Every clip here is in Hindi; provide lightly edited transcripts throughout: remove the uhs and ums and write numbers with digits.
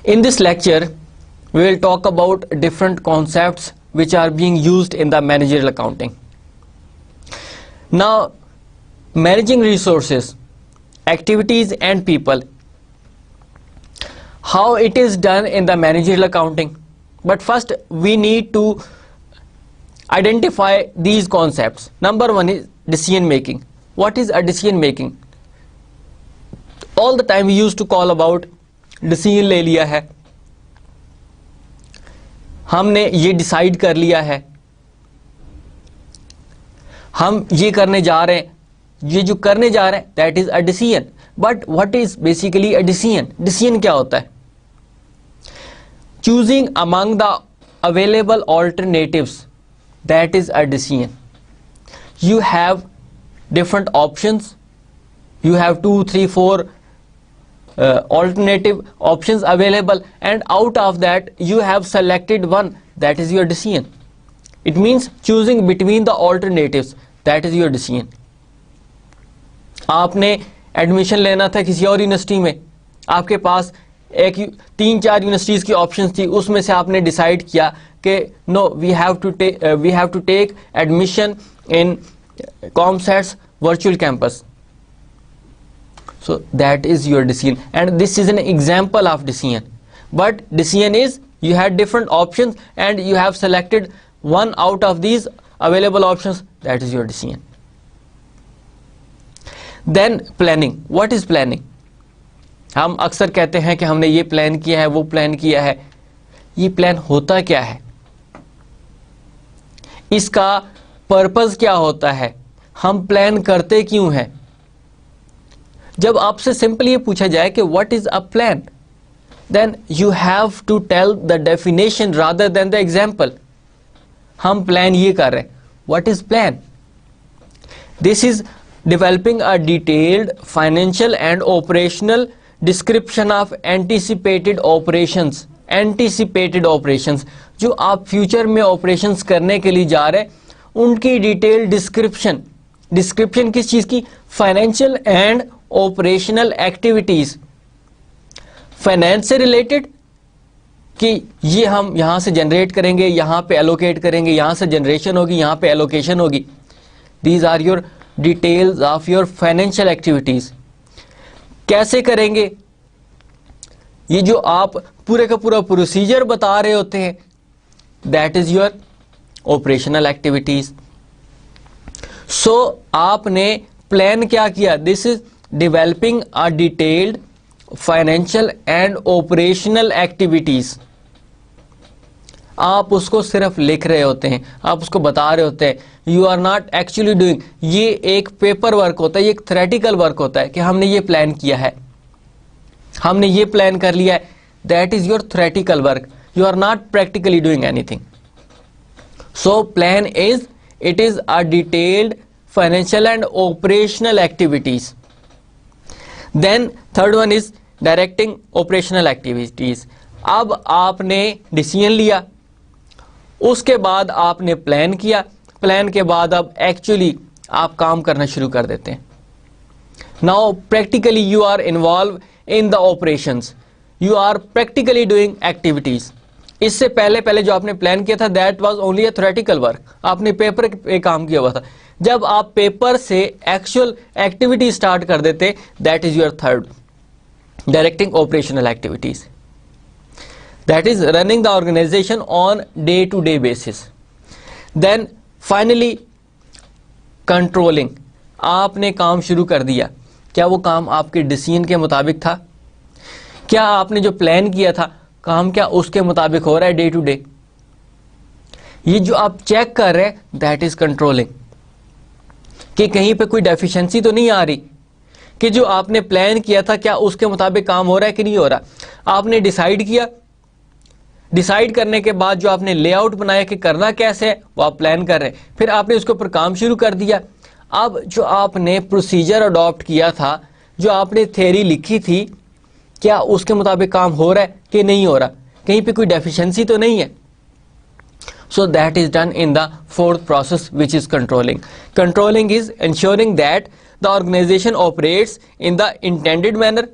In this lecture, we will talk about different concepts which are being used in the managerial accounting. Now, managing resources, activities and people, how it is done in the managerial accounting. But first, we need to identify these concepts. Number one is decision making. What is a decision making? All the time we used to call about decision ले लिया है, हमने ये डिसाइड कर लिया है, हम ये करने जा रहे हैं, ये जो करने जा रहे हैं, that is a decision. But what is basically a decision? Decision क्या होता है? Choosing among the available alternatives, that is a decision. You have different options, you have 2, 3, 4 alternative options available, and out of that you have selected one, that is your decision. It means choosing between the alternatives, that is your decision. आपने एडमिशन लेना था किसी और यूनिवर्सिटी में, आपके पास एक 3-4 यूनिवर्सिटीज़ की ऑप्शंस थी, उसमें से आपने डिसाइड किया कि no we have to take admission in ComSat's virtual campus. So that is your decision, and this is an example of decision. But decision is you had different options and you have selected one out of these available options, that is your decision. Then planning. What is planning? हम अक्सर कहते हैं कि हमने ये प्लान किया है, वो प्लान किया है. ये प्लान होता क्या है? इसका पर्पस क्या होता है? हम प्लान करते क्यों हैं? जब आपसे सिंपल ये पूछा जाए कि what is a plan, then you have to tell the definition rather than the example. हम प्लान ये कर रहे हैं. What is plan? This is developing a detailed financial and operational description of anticipated operations. Anticipated operations, जो आप फ्यूचर में ऑपरेशंस करने के लिए जा रहे हैं, उनकी डिटेल डिस्क्रिप्शन. डिस्क्रिप्शन किस चीज की? Financial and operational activities. Finance से रिलेटेड कि ये हम यहां से जनरेट करेंगे, यहां पे एलोकेट करेंगे, यहां से जनरेशन होगी, यहां पे एलोकेशन होगी. These are your details of your financial activities. कैसे करेंगे? ये जो आप पूरे का पूरा प्रोसीजर बता रहे होते हैं, that is your operational activities. So आपने प्लान क्या किया? This is developing a detailed financial and operational activities. आप उसको सिर्फ लिख रहे होते हैं, आप उसको बता रहे होते हैं. You are not actually doing. ये एक पेपर वर्क होता है, ये एक थ्योरेटिकल वर्क होता है कि हमने ये प्लान किया है, हमने ये प्लान कर लिया है. That is your theoretical work. You are not practically doing anything. So plan is, it is a detailed financial and operational activities. Then third one is directing operational activities. अब आपने डिसीजन लिया, उसके बाद आपने प्लान किया, प्लान के बाद अब एक्चुअली आप काम करना शुरू कर देते हैं. Now practically you are involved in the operations. You are practically doing activities. इससे पहले जो आपने प्लान किया था, that was only a theoretical work. आपने पेपर पे काम किया हुआ था. जब आप पेपर से एक्चुअल एक्टिविटी स्टार्ट कर देते, that is your third, directing operational activities. That is running the organisation on day to day basis. Then finally controlling. आपने काम शुरू कर दिया. क्या वो काम आपके डिसीजन के मुताबिक था? क्या आपने जो प्लान किया था, काम क्या उसके मुताबिक हो रहा है डे टू डे? ये जो आप चेक कर रहे हैं, दैट इज कंट्रोलिंग. कि कहीं पे कोई डेफिशिएंसी तो नहीं आ रही, कि जो आपने प्लान किया था क्या उसके मुताबिक काम हो रहा है कि नहीं हो रहा. आपने डिसाइड किया, डिसाइड करने के बाद जो आपने लेआउट बनाया कि करना कैसे है, वो आप प्लान कर रहे हैं. फिर आपने उसके ऊपर काम शुरू कर दिया. अब जो आपने प्रोसीजर अडॉप्ट किया था, जो आपने थ्योरी लिखी थी, क्या उसके मुताबिक काम हो रहा है कि नहीं हो रहा? कहीं पे कोई डेफिशिएंसी तो नहीं है. So that is done in the fourth process, which is controlling. Controlling is ensuring that the organisation operates in the intended manner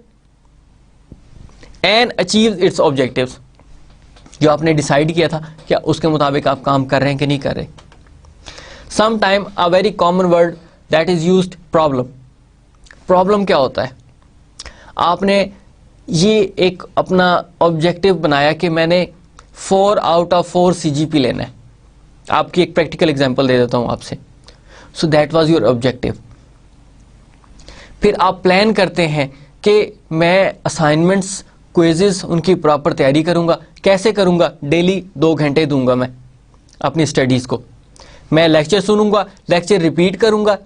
and achieve its objectives. जो आपने डिसाइड किया था क्या उसके मुताबिक आप काम कर रहे हैं कि नहीं कर रहे। Some time a very common word that is used, problem. Problem क्या होता है? आपने ये एक अपना ऑब्जेक्टिव बनाया कि मैंने 4 आउट ऑफ 4 CGP लेना है। आपकी एक प्रैक्टिकल एग्जांपल दे देता हूं आपसे। So that was your objective. फिर आप प्लान करते हैं कि मैं असाइनमेंट्स, क्विज़ेस उनकी प्रॉपर तैयारी करूंगा। कैसे करूंगा? डेली 2 घंटे दूंगा मैं अपनी स्टडीज़ को। मैं लेक्चर सुनूंगा, लेक्चर रिपीट करूंगा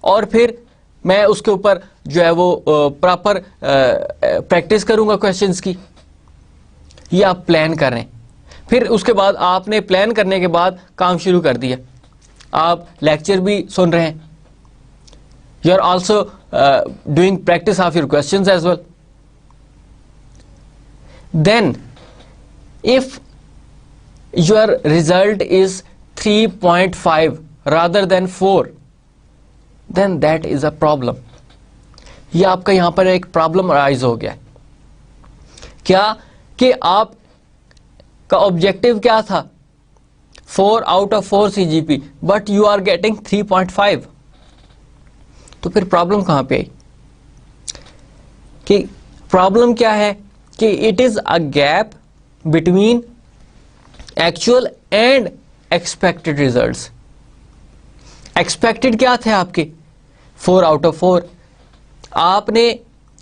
और फिर मैं उसके ऊपर जो है वो प्रॉपर प्रैक्टिस करूंगा क्वेश्चंस की। ये आप प्लान कर रहे हैं। फिर उसके बाद आपने प्लान करने के बाद काम शुरू कर दिया। आप लेक्चर भी सुन रहे हैं। You are also doing practice of your questions as well. Then if your result is 3.5 rather than 4, then that is a problem. ये आपका यहां पर एक प्रॉब्लम राइज हो गया। क्या कि आप का ऑब्जेक्टिव क्या था? 4 out of 4 CGP, but you are getting 3.5। तो फिर प्रॉब्लम कहां पे आई? कि प्रॉब्लम क्या है कि it is a gap between actual and expected results. Expected क्या थे आपके? 4 आउट ऑफ 4। आपने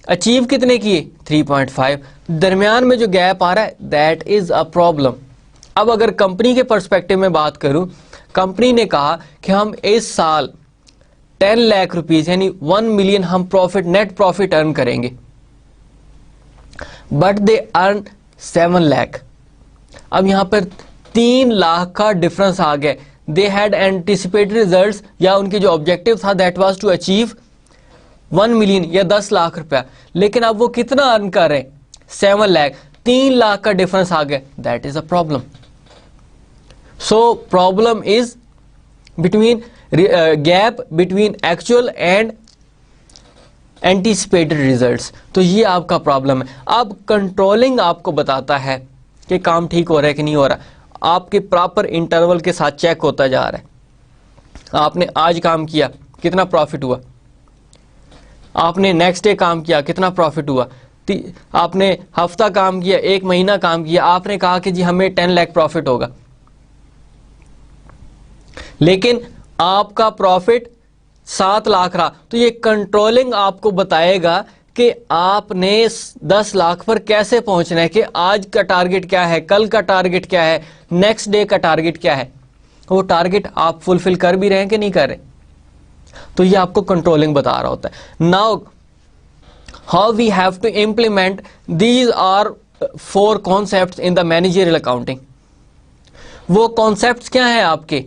अचीव कितने किए? 3.5। दरमियान में जो गैप आ रहा है दैट इज अ प्रॉब्लम। अब अगर कंपनी के पर्सपेक्टिव में बात करूं, कंपनी ने कहा कि हम इस साल 10 लाख रुपीज यानी 1 मिलियन हम प्रॉफिट, नेट प्रॉफिट अर्न करेंगे, बट दे अर्न 7 लाख। अब यहां पर 3 लाख का डिफरेंस आ गया। दे हैड एंटिसिपेटेड रिजल्ट्स, या उनके जो ऑब्जेक्टिव था that was to achieve 1 million या 10 लाख रुपया, लेकिन अब वो कितना अर्न कर रहे हैं? 7 लाख। 3 लाख का डिफरेंस आ गया। That is a problem. So problem is between gap between actual and anticipated results. तो ये आपका प्रॉब्लम है। अब कंट्रोलिंग आपको बताता है कि काम ठीक हो रहा है कि नहीं हो रहा। आपके प्रॉपर इंटरवल के साथ चेक होता जा रहा है। आपने आज काम किया, कितना प्रॉफिट हुआ? आपने नेक्स्ट डे काम किया, कितना प्रॉफिट हुआ? आपने हफ्ता काम किया, 1 महीना काम किया, आपने कहा कि जी हमें 10 लाख प्रॉफिट होगा, लेकिन आपका प्रॉफिट 7 लाख रहा। तो ये कंट्रोलिंग आपको बताएगा कि आपने 10 लाख पर कैसे पहुंचना है, कि आज का टारगेट क्या है, कल का टारगेट क्या है, नेक्स्ट डे का टारगेट क्या है। वो टारगेट आप फुलफिल कर भी रहे हैं कि नहीं कर रहे। तो ये आपको कंट्रोलिंग बता रहा होता है। Now how we have to implement these are 4 concepts in the managerial accounting. वो कॉन्सेप्ट्स क्या हैं आपके?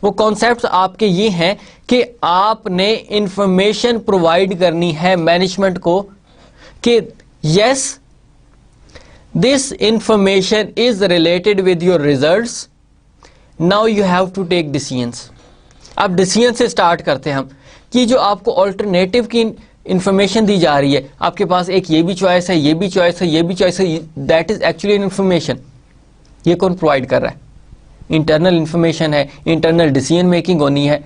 वो कॉन्सेप्ट्स आपके ये हैं कि आपने इंफॉर्मेशन प्रोवाइड करनी है मैनेजमेंट को कि yes this information is related with your results, now you have to take decisions. अब डिसीजन से स्टार्ट करते हैं हम कि जो आपको ऑल्टरनेटिव की इंफॉर्मेशन दी जा रही है, आपके पास एक ये भी चॉइस है, ये भी चॉइस है, ये भी चॉइस है, दैट इज एक्चुअली इंफॉर्मेशन। ये कौन प्रोवाइड कर रहा है? इंटरनल इंफॉर्मेशन है, इंटरनल डिसीजन मेकिंग होनी है।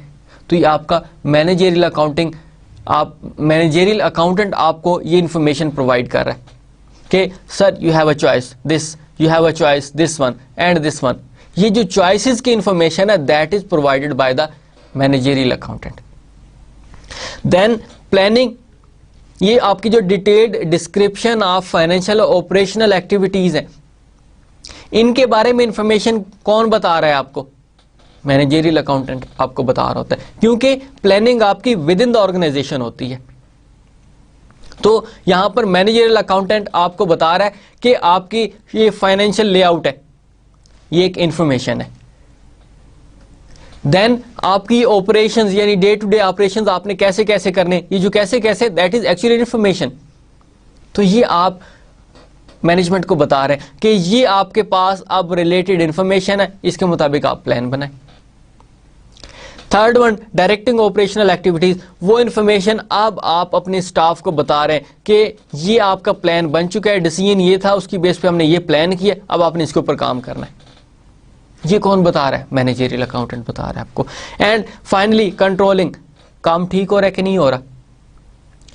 तो ये आपका मैनेजरियल अकाउंटिंग, आप मैनेजरियल अकाउंटेंट आपको ये इंफॉर्मेशन प्रोवाइड कर रहा है कि sir you have a choice this, you have a choice this one and this one. ये जो चॉइसेस की इंफॉर्मेशन है that is provided by the managerial accountant. Then planning, ये आपकी जो detailed description of financial operational activities है, इनके बारे में इंफॉर्मेशन कौन बता रहा है आपको? मैनेजरियल अकाउंटेंट आपको बता रहा होता है, क्योंकि प्लानिंग आपकी विद इन द ऑर्गेनाइजेशन होती है। तो यहां पर मैनेजरियल अकाउंटेंट आपको बता रहा है कि आपकी ये फाइनेंशियल लेआउट है, ये एक इंफॉर्मेशन है। देन आपकी ऑपरेशंस यानी डे टू डे ऑपरेशंस आपने कैसे कैसे करने, ये जो कैसे कैसे दैट इज एक्चुअली इंफॉर्मेशन। तो ये आप मैनेजमेंट को बता रहे हैं कि ये आपके पास अब रिलेटेड इंफॉर्मेशन है, इसके मुताबिक आप प्लान बनाएं। Third one, directing operational activities. वो इन्फॉर्मेशन अब आप अपने स्टाफ को बता रहे हैं कि ये आपका प्लान बन चुका है, डिसीजन ये था, उसकी बेस पे हमने ये प्लान किया, अब आपने इसके ऊपर काम करना है। ये कौन बता रहा है? मैनेजरियल अकाउंटेंट बता रहा है आपको। एंड फाइनली कंट्रोलिंग, काम ठीक हो रहा है कि नहीं हो रहा।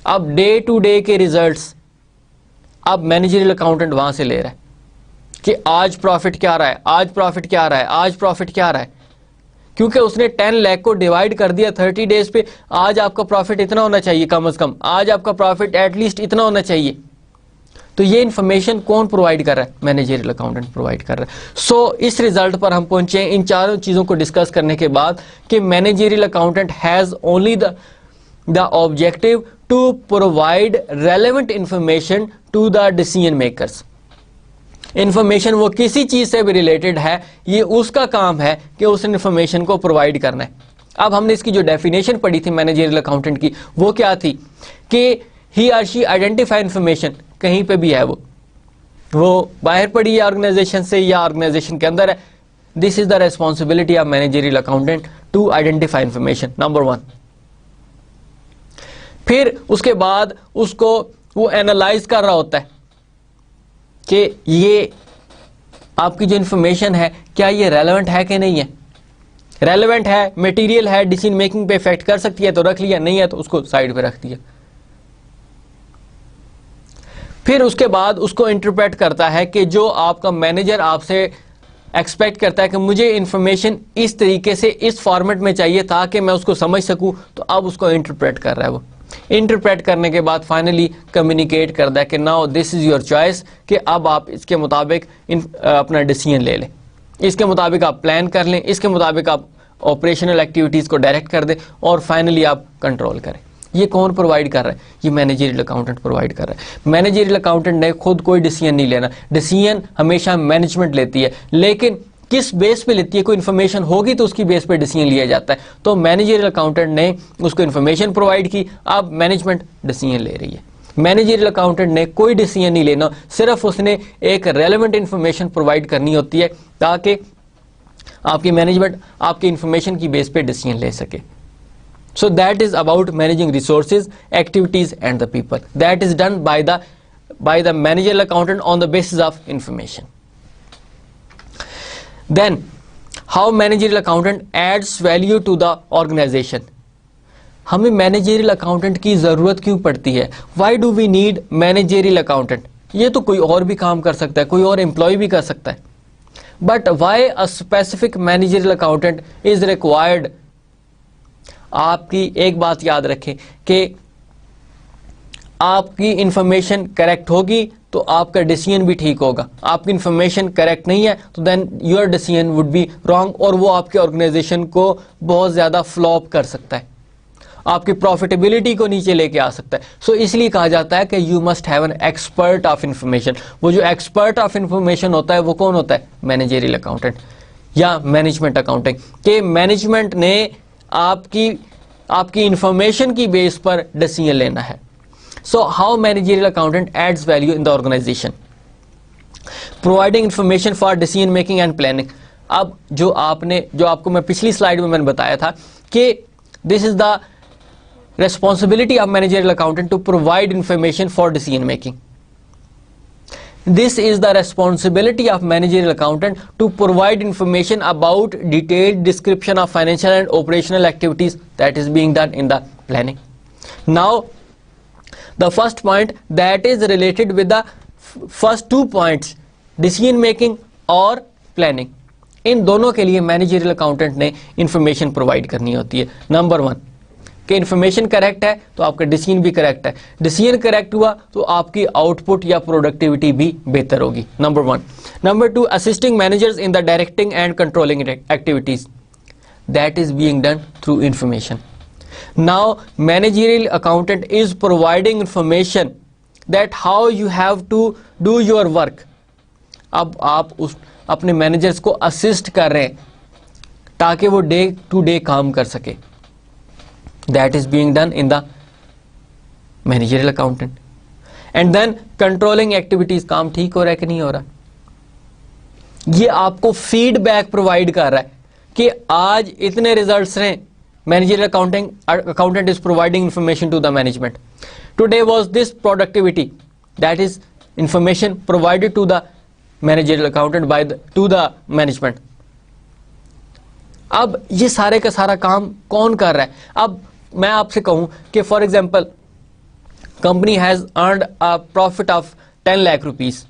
अब डे टू डे के रिजल्ट्स अब मैनेजरियल अकाउंटेंट वहां से ले रहा है कि आज प्रॉफिट क्या रहा है, आज प्रॉफिट क्या रहा है, आज प्रॉफिट क्या रहा है, क्योंकि उसने 10 लाख को डिवाइड कर दिया 30 डेज पे। आज आपका प्रॉफिट इतना होना चाहिए, कम से कम आज आपका प्रॉफिट एटलीस्ट इतना होना चाहिए। तो ये इन्फॉर्मेशन कौन प्रोवाइड कर रहा है? मैनेजरियल अकाउंटेंट प्रोवाइड कर रहा है। सो इस रिजल्ट पर हम पहुंचे इन चारों चीजों को डिस्कस करने के बाद कि managerial accountant has only the objective to provide relevant information to the decision makers. Information वो किसी चीज से भी रिलेटेड है, ये उसका काम है कि उस इंफॉर्मेशन को प्रोवाइड करना है। अब हमने इसकी जो डेफिनेशन पढ़ी थी मैनेजरियल अकाउंटेंट की, वो क्या थी कि ही आर शी आइडेंटिफाई इंफॉर्मेशन, कहीं पे भी है वो बाहर पड़ी है ऑर्गेनाइजेशन से या ऑर्गेनाइजेशन के अंदर है। This is the responsibility of managerial accountant to identify information, number 1। फिर उसके बाद उसको वो एनालाइज कर रहा होता है कि ये आपकी जो इंफॉर्मेशन है क्या ये रेलेवेंट है कि नहीं है। रेलेवेंट है, मटेरियल है, डिसीजन मेकिंग पे इफेक्ट कर सकती है तो रख लिया, नहीं है तो उसको साइड पे रख दिया। फिर उसके बाद उसको इंटरप्रेट करता है कि जो आपका मैनेजर आपसे एक्सपेक्ट करता है कि मुझे इंफॉर्मेशन इस तरीके से इस फॉर्मेट में चाहिए ताकि मैं उसको समझ सकूं, तो अब उसको इंटरप्रेट कर रहा है। वो इंटरप्रेट करने के बाद फाइनली कम्युनिकेट करता है कि now this is your choice, कि अब आप इसके मुताबिक अपना डिसीजन ले लें, इसके मुताबिक आप प्लान कर लें, इसके मुताबिक आप ऑपरेशनल एक्टिविटीज़ को डायरेक्ट कर दें और फाइनली आप कंट्रोल करें। ये कौन प्रोवाइड कर रहा है? ये मैनेजरियल अकाउंटेंट प्रोवाइड कर रहा है। मैनेजरियल अकाउंटेंट ने खुद कोई डिसीजन नहीं लेना, डिसीजन हमेशा मैनेजमेंट लेती है, लेकिन किस बेस पे लेती है? कोई इन्फॉर्मेशन होगी तो उसकी बेस पे डिसीजन लिया जाता है। तो मैनेजरियल अकाउंटेंट ने उसको इन्फॉर्मेशन प्रोवाइड की, अब मैनेजमेंट डिसीजन ले रही है। मैनेजरियल अकाउंटेंट ने कोई डिसीजन नहीं लेना, सिर्फ उसने एक रेलेवेंट इन्फॉर्मेशन प्रोवाइड करनी होती है ताकि आपकी मैनेजमेंट आपकी इन्फॉर्मेशन की बेस पे डिसीजन ले सके। So that is about managing resources, activities and the people. That is done by the managerial accountant on the basis of information. Then how managerial accountant adds value to the organization. हमें managerial accountant की ज़रूरत क्यों पड़ती है? Why do we need managerial accountant? ये तो कोई और भी काम कर सकता है, कोई और एम्प्लॉय भी कर सकता है, but why a specific managerial accountant is required? आपकी एक बात याद रखें कि आपकी इंफॉर्मेशन करेक्ट होगी तो आपका डिसीजन भी ठीक होगा। आपकी इंफॉर्मेशन करेक्ट नहीं है तो then your decision would be wrong और वो आपके ऑर्गेनाइजेशन को बहुत ज़्यादा फ्लॉप कर सकता है, आपकी प्रॉफिटेबिलिटी को नीचे लेके आ सकता है। सो इसलिए कहा जाता है कि you must have an expert of information. वो जो एक्सपर्ट ऑफ इंफॉर्मेशन होता है वो कौन होता है? मैनेजरियल अकाउंटेंट या मैनेजमेंट अकाउंटेंट। के मैनेजमेंट ने आपकी इंफॉर्मेशन की बेस पर डिसीजन लेना है। So how managerial accountant adds value in the organisation, providing information for decision making and planning. अब जो आपको मैं पिछली स्लाइड में मैंने बताया था कि this is the responsibility of managerial accountant to provide information for decision making. This is the responsibility of managerial accountant to provide information about detailed description of financial and operational activities that is being done in the planning. Now, the first point that is related with the first 2 points, decision making और planning. इन दोनों के लिए managerial accountant ने information provide करनी होती है। Number 1, कि इन्फॉर्मेशन करेक्ट है तो आपका डिसीजन भी करेक्ट है, डिसीजन करेक्ट हुआ तो आपकी आउटपुट या प्रोडक्टिविटी भी बेहतर होगी। Number 1। Number 2, assisting managers in the directing and controlling activities that is being done through information. Now managerial accountant is providing information that how you have to do your work. अब आप अपने मैनेजर्स को असिस्ट कर रहे हैं ताकि वो डे टू डे काम कर सके। That is being done in the managerial accountant. And then controlling activities, काम ठीक हो रहा है कि नहीं हो रहा, ये आपको फीडबैक प्रोवाइड कर रहा है कि आज इतने रिजल्ट्स रहे, managerial accountant is providing information to the management. Today was this productivity, that is information provided to the managerial accountant to the management. अब ये सारे का सारा काम कौन कर रहा है? अब मैं आपसे कहूं कि for example company has earned a profit of 10 lakh rupees.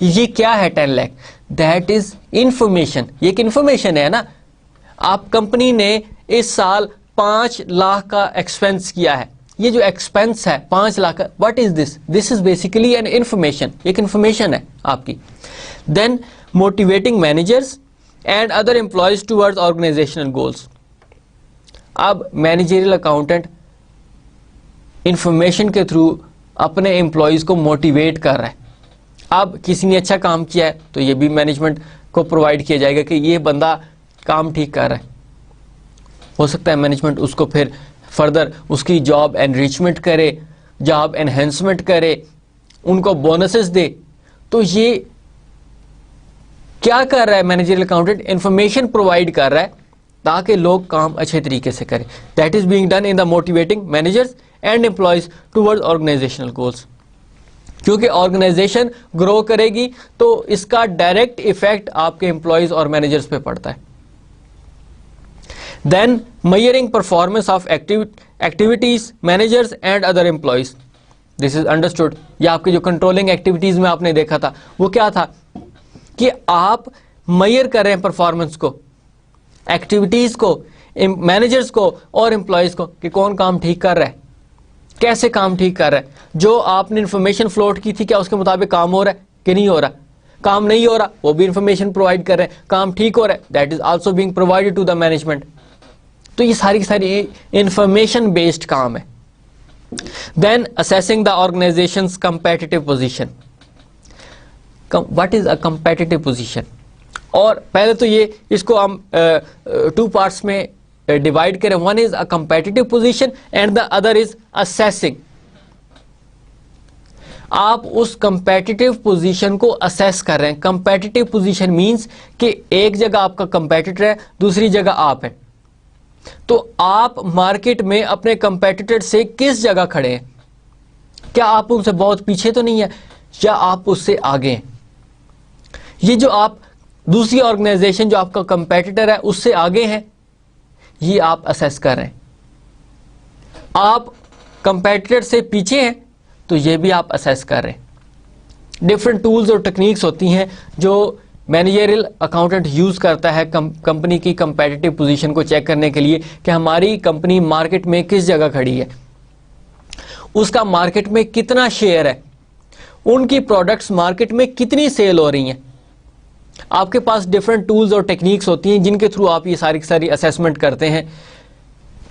ये क्या है 10 लाख? That is information. ये एक इंफॉर्मेशन है ना. आप कंपनी ने इस साल 5 लाख का एक्सपेंस किया है. ये जो एक्सपेंस है 5 लाख का, what is this? This is basically an information. एक इंफॉर्मेशन है आपकी. Then motivating managers and other employees towards organisational goals. अब मैनेजरियल अकाउंटेंट इंफॉर्मेशन के थ्रू अपने एम्प्लॉयज को मोटिवेट कर रहा है. अब किसी ने अच्छा काम किया है तो ये भी मैनेजमेंट को प्रोवाइड किया जाएगा कि ये बंदा काम ठीक कर रहा है. हो सकता है मैनेजमेंट उसको फिर फर्दर उसकी जॉब एनरिचमेंट करे, जॉब एनहेंसमेंट करे, उनको बोनसेस दे. तो ये क्या कर रहा है मैनेजरियल अकाउंटेंट? इंफॉर्मेशन प्रोवाइड कर रहा है ताकि लोग काम अच्छे तरीके से करें. That is being done in the motivating managers and employees towards organisational goals. क्योंकि ऑर्गेनाइजेशन ग्रो करेगी तो इसका डायरेक्ट इफेक्ट आपके एम्प्लॉयज और मैनेजर्स पे पड़ता है. Then measuring performance of activities managers and other employees. This is understood. ये आपकी जो कंट्रोलिंग एक्टिविटीज में आपने देखा था वो क्या था कि आप मेजर कर रहे हैं परफॉर्मेंस को, एक्टिविटीज को, मैनेजर्स को और एम्प्लॉयज को कि कौन काम ठीक कर रहा है, कैसे काम ठीक कर रहा है. जो आपने इंफॉर्मेशन फ्लोट की थी क्या उसके मुताबिक काम हो रहा है कि नहीं हो रहा? काम नहीं हो रहा वो भी इंफॉर्मेशन प्रोवाइड कर रहे हैं. काम ठीक हो रहा है that is also being provided to the management. तो ये सारी की सारी इंफॉर्मेशन बेस्ड काम है. Then assessing the organisation's competitive position. What is a competitive position? और पहले तो ये इसको हम 2 पार्ट्स में डिवाइड करें. One is a competitive position and the other is assessing. आप उस कंपेटिटिव पोजीशन को असेस कर रहे हैं. कंपेटिटिव पोजीशन मींस कि एक जगह आपका कंपेटिटर है, दूसरी जगह आप हैं. तो आप मार्केट में अपने कंपेटिटर से किस जगह खड़े हैं? क्या आप उनसे बहुत पीछे तो नहीं है या आप उससे आगे हैं? ये जो आप दूसरी ऑर्गेनाइजेशन जो आपका कंपेटिटर है उससे आगे हैं, ये आप असेस कर रहे हैं. आप कंपेटिटर से पीछे हैं तो ये भी आप असेस कर रहे हैं. डिफरेंट टूल्स और टेक्निक्स होती हैं जो मैनेजरियल अकाउंटेंट यूज करता है कंपनी की कंपेटिटिव पोजीशन को चेक करने के लिए कि हमारी कंपनी मार्केट में किस जगह खड़ी है, उसका मार्केट में कितना शेयर है, उनकी प्रोडक्ट्स मार्केट में कितनी सेल हो रही हैं. आपके पास डिफरेंट टूल्स और टेक्निक्स होती हैं जिनके थ्रू आप ये सारी की सारी असेसमेंट करते हैं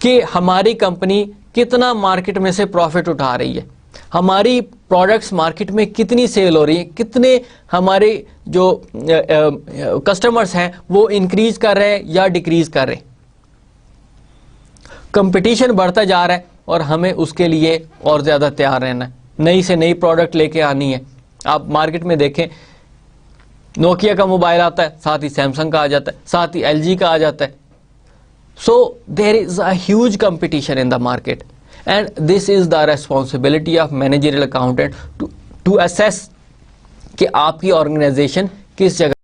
कि हमारी कंपनी कितना मार्केट में से प्रॉफिट उठा रही है, हमारी प्रोडक्ट्स मार्केट में कितनी सेल हो रही है, कितने हमारे जो कस्टमर्स हैं वो इंक्रीज कर रहे हैं या डिक्रीज कर रहे हैं. कंपटीशन बढ़ता जा रहा है और हमें उसके लिए और ज़्यादा तैयार रहना है. नई से नई प्रोडक्ट लेके आनी है. आप मार्केट में देखें नोकिया का मोबाइल आता है, साथ ही सैमसंग का आ जाता है, साथ ही एलजी का आ जाता है. So there is a huge competition in the market and this is the responsibility of managerial accountant to assess कि आपकी ऑर्गेनाइजेशन किस जगह